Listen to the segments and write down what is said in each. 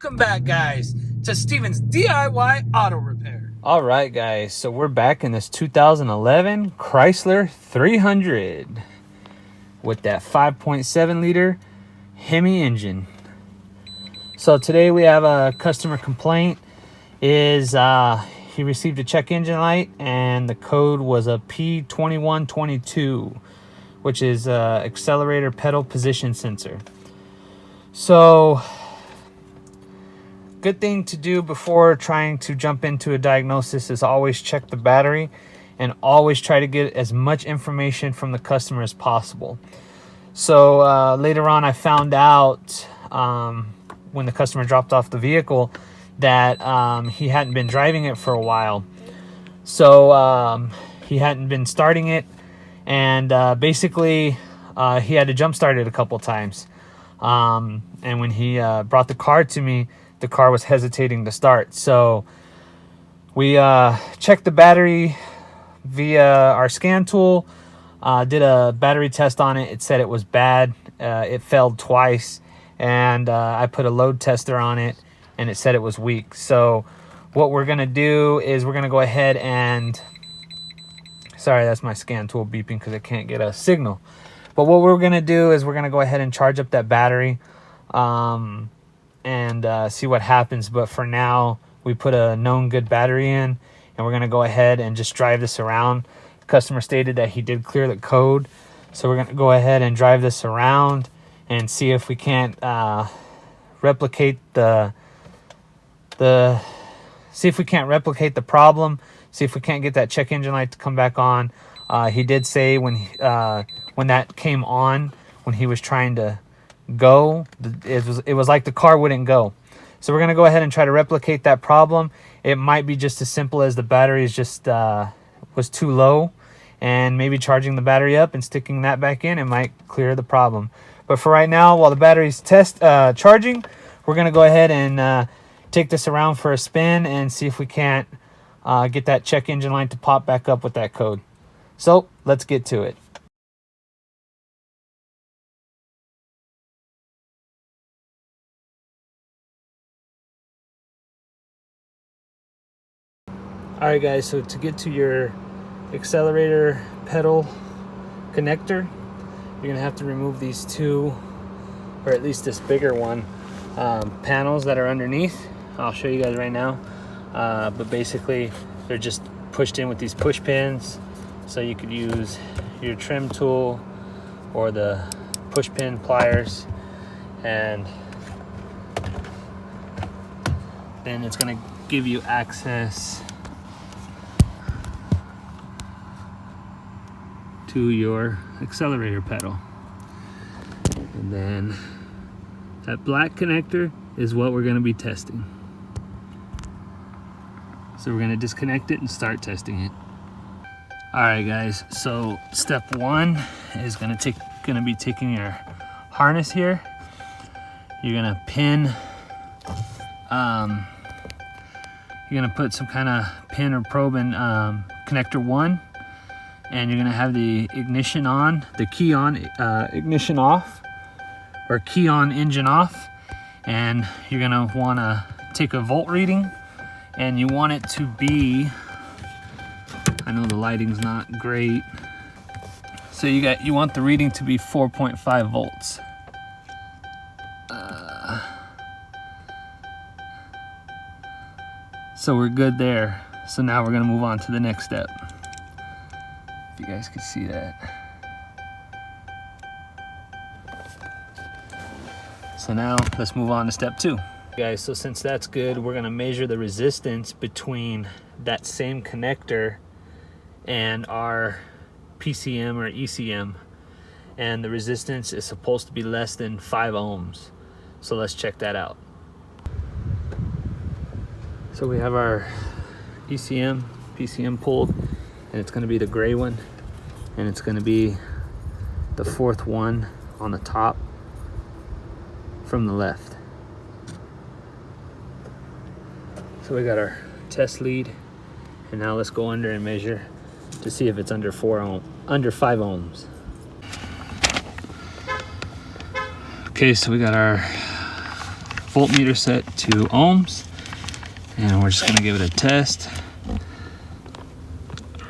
Welcome back, guys, to Steven's DIY Auto Repair. All right, guys, so we're back in this 2011 Chrysler 300 with that 5.7 liter Hemi engine. So today we have a customer complaint. He received a check engine light and the code was a P2122, which is accelerator pedal position sensor. So good thing to do before trying to jump into a diagnosis is always check the battery and always try to get as much information from the customer as possible. So later on I found out when the customer dropped off the vehicle that he hadn't been driving it for a while. So he hadn't been starting it, and basically he had to jump start it a couple times. And when he brought the car to me, the car was hesitating to start. So we checked the battery via our scan tool, did a battery test on it. It said it was bad. It failed twice. And I put a load tester on it, and it said it was weak. So what we're going to do is we're going to go ahead and... Sorry, that's my scan tool beeping because it can't get a signal. But what we're going to do is we're going to go ahead and charge up that battery and see what happens. But for now, we put a known good battery in, and we're going to go ahead and just drive this around. The customer stated that he did clear the code. So we're going to go ahead and drive this around and see if we can't replicate the problem. See if we can't get that check engine light to come back on. He did say when that came on, when he was trying to go, it was like the car wouldn't go. So we're gonna go ahead and try to replicate that problem. It might be just as simple as the battery is just was too low, and maybe charging the battery up and sticking that back in, it might clear the problem. But for right now, while the battery's charging, we're gonna go ahead and take this around for a spin and see if we can't get that check engine light to pop back up with that code. So let's get to it. All right, guys, so to get to your accelerator pedal connector, you're gonna have to remove these two, or at least this bigger one, panels that are underneath. I'll show you guys right now. But basically they're just pushed in with these push pins, so you could use your trim tool or the push pin pliers, and then it's going to give you access to your accelerator pedal. And then that black connector is what we're going to be testing. So we're gonna disconnect it and start testing it. All right, guys, so step one is gonna be taking your harness here. You're gonna pin, you're gonna put some kind of pin or probe in connector one, and you're gonna have the ignition on, the key on, ignition off, or key on engine off, and you're gonna wanna take a volt reading. And you want it to be, I know the lighting's not great, so you want the reading to be 4.5 volts. So we're good there. So now we're gonna move on to the next step. If you guys can see that. So now let's move on to step two. Guys, so since that's good, we're going to measure the resistance between that same connector and our PCM or ECM, and the resistance is supposed to be less than 5 ohms. So let's check that out. So we have our ECM, PCM pulled, and it's going to be the gray one, and it's going to be the fourth one on the top from the left. So we got our test lead, and now let's go under and measure to see if it's under 5 ohms. Okay, so we got our voltmeter set to ohms, and we're just gonna give it a test.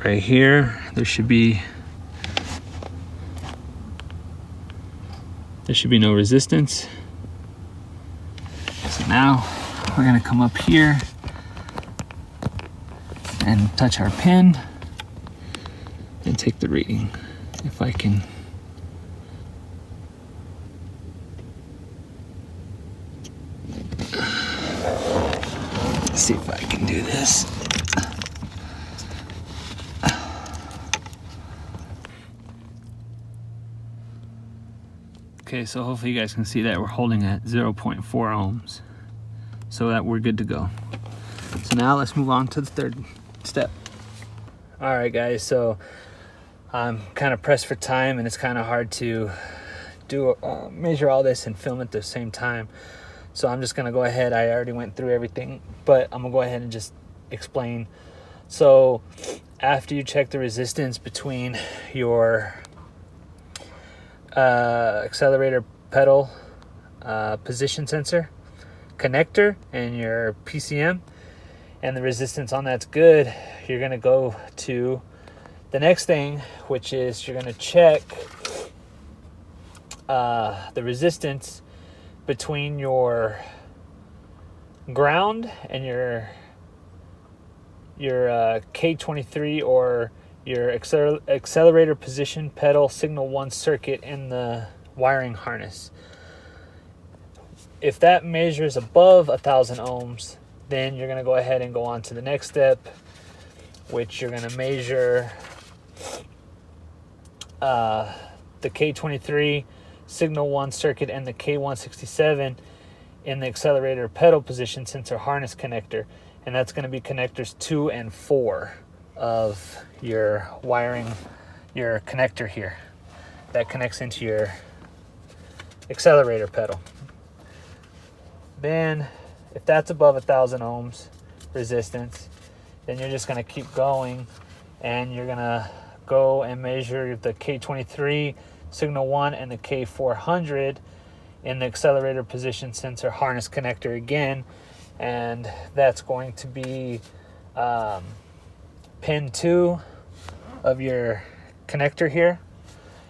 Right here, there should be no resistance. So now we're gonna come up here and touch our pin and take the reading. If I can see if I can do this. Okay, so hopefully you guys can see that we're holding at 0.4 ohms, so that we're good to go. So now let's move on to the third step. All right, guys, so I'm kind of pressed for time, and it's kind of hard to do measure all this and film at the same time. So I'm just gonna go ahead. I already went through everything, but I'm gonna go ahead and just explain. So after you check the resistance between your accelerator pedal position sensor connector and your PCM, and the resistance on that's good, you're gonna go to the next thing, which is you're gonna check the resistance between your ground and your K23 or your accelerator position pedal signal 1 circuit in the wiring harness. If that measures above 1,000 ohms, then you're going to go ahead and go on to the next step, which you're going to measure the K23 signal 1 circuit and the K167 in the accelerator pedal position sensor harness connector, and that's going to be connectors 2 and 4 of your wiring, your connector here that connects into your accelerator pedal. Then if that's above 1,000 ohms resistance, then you're just going to keep going, and you're going to go and measure the K23 signal 1 and the K400 in the accelerator position sensor harness connector again, and that's going to be pin 2 of your connector here,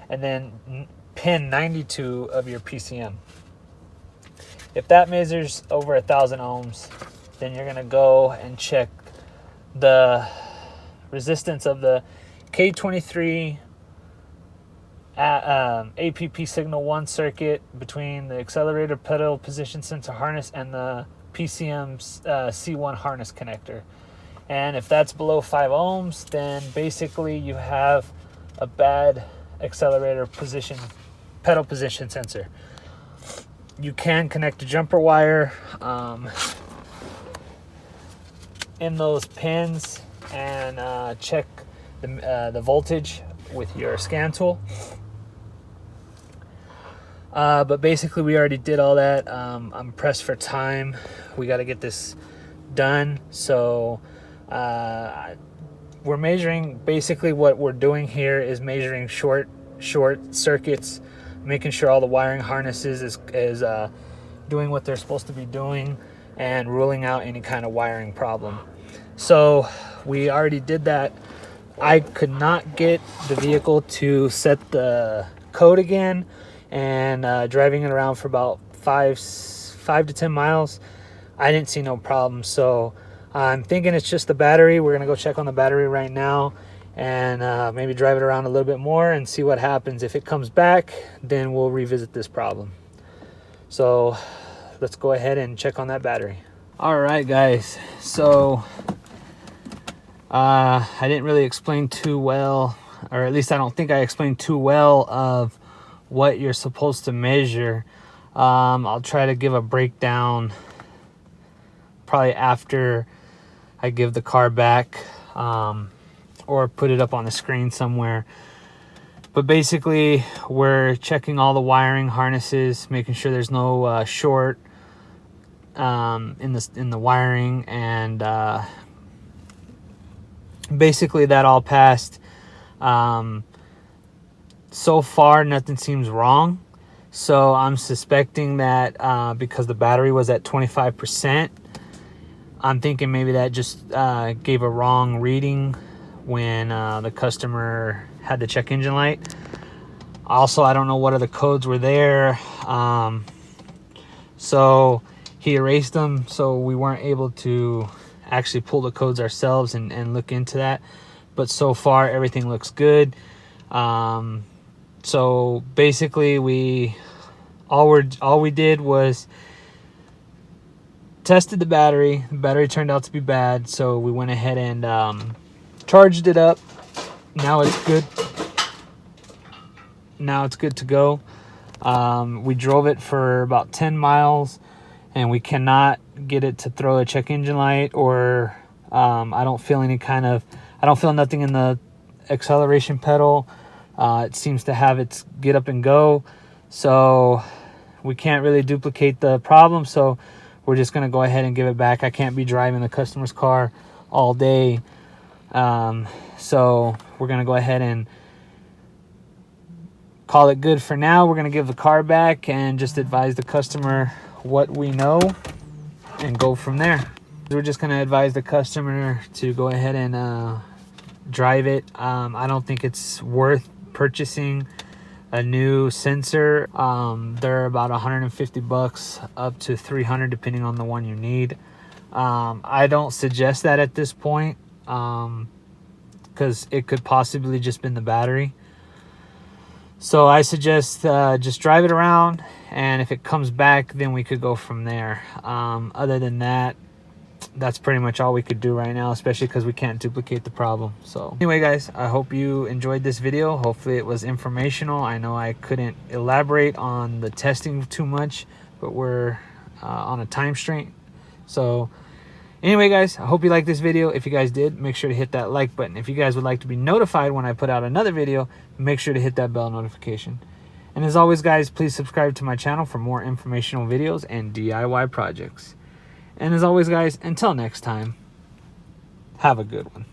and then pin 92 of your PCM. If that measures over 1,000 ohms, then you're going to go and check the resistance of the K23 APP signal 1 circuit between the accelerator pedal position sensor harness and the PCM's C1 harness connector. And if that's below 5 ohms, then basically you have a bad accelerator position pedal position sensor. You can connect a jumper wire in those pins and check the voltage with your scan tool. But basically we already did all that. I'm pressed for time. We got to get this done. So we're measuring, basically what we're doing here is measuring short circuits, making sure all the wiring harnesses is doing what they're supposed to be doing, and ruling out any kind of wiring problem. So we already did that. I could not get the vehicle to set the code again, and driving it around for about 5 to 10 miles, I didn't see no problem. So I'm thinking it's just the battery. We're gonna go check on the battery right now, and maybe drive it around a little bit more and see what happens. If it comes back, then we'll revisit this problem. So let's go ahead and check on that battery. All right, guys, so I didn't really explain too well, or at least I don't think I explained too well of what you're supposed to measure. I'll try to give a breakdown probably after I give the car back, or put it up on the screen somewhere. But basically we're checking all the wiring harnesses, making sure there's no short in the wiring, and basically that all passed. So far nothing seems wrong. So I'm suspecting that because the battery was at 25%, I'm thinking maybe that just gave a wrong reading when the customer had the check engine light. Also, I don't know what other codes were there. So he erased them, so we weren't able to actually pull the codes ourselves and look into that. But so far, everything looks good. So basically, all we did was tested the battery. The battery turned out to be bad, so we went ahead and charged it up. Now it's good. Now it's good to go. We drove it for about 10 miles, and we cannot get it to throw a check engine light, or I don't feel nothing in the acceleration pedal. It seems to have its get up and go, so we can't really duplicate the problem. So we're just going to go ahead and give it back. I can't be driving the customer's car all day. So we're going to go ahead and call it good for now. We're going to give the car back and just advise the customer what we know and go from there. We're just going to advise the customer to go ahead and drive it. I don't think it's worth purchasing a new sensor. They're about $150 up to $300 depending on the one you need. I don't suggest that at this point because it could possibly just been the battery. So I suggest just drive it around, and if it comes back, then we could go from there. Other than that, that's pretty much all we could do right now, especially because we can't duplicate the problem. So anyway, guys, I hope you enjoyed this video. Hopefully it was informational. I know I couldn't elaborate on the testing too much, but we're on a time strain. So anyway, guys, I hope you liked this video. If you guys did, make sure to hit that like button. If you guys would like to be notified when I put out another video, make sure to hit that bell notification. And as always, guys, please subscribe to my channel for more informational videos and DIY projects. And as always, guys, until next time, have a good one.